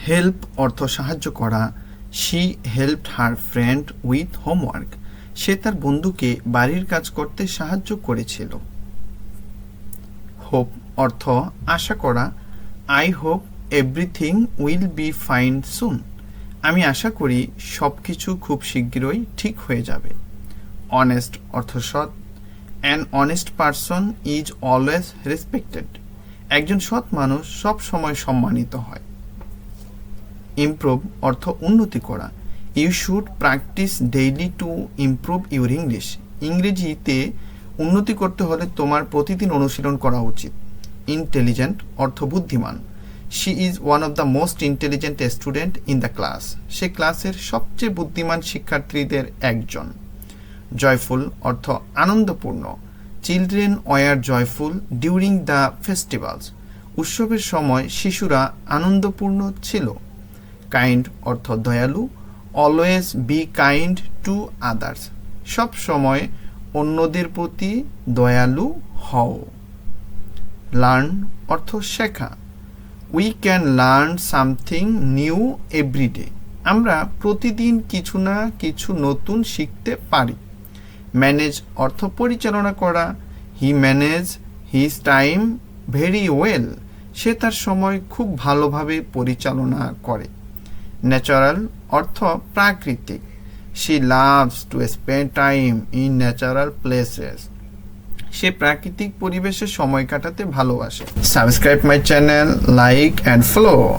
Help অর্থ সাহায্য করা। She helped her friend with homework. সে তার বন্ধুকে বাড়ির কাজ করতে সাহায্য করেছিল। হোপ অর্থ আশা করা। I hope everything will be fine soon. আমি আশা করি সব কিছু খুব শীঘ্রই ঠিক হয়ে যাবে। অনেস্ট অর্থ সৎ। An honest person is always respected. একজন সৎ মানুষ সব সময় সম্মানিত হয়। ইমপ্রুভ অর্থ উন্নতি করা। You should practise daily to improve your English. ইংরেজিতে উন্নতি করতে হলে তোমার প্রতিদিন অনুশীলন করা উচিত। ইন্টেলিজেন্ট অর্থ বুদ্ধিমান। She is one of the most intelligent student in the class. সে ক্লাসের সবচেয়ে বুদ্ধিমান শিক্ষার্থীদের একজন। জয়ফুল অর্থ আনন্দপূর্ণ। Children were joyful during the festivals. উৎসবের সময় শিশুরা আনন্দপূর্ণ ছিল। কাইন্ড অর্থ দয়ালু। Always be kind to others. সব সময় অন্যদের প্রতি দয়ালু হও। লার্ন অর্থ শেখা। We can learn something new everyday. আমরা প্রতিদিন কিছু না কিছু নতুন শিখতে পারি। ম্যানেজ অর্থ পরিচালনা করা। He manage his time very well. সে তার সময় খুব ভালোভাবে পরিচালনা করে। ন্যাচারাল অর্থ প্রাকৃতিক। She loves to spend time in natural places. সে প্রাকৃতিক পরিবেশে সময় কাটাতে ভালোবাসে। Subscribe my channel, like and follow.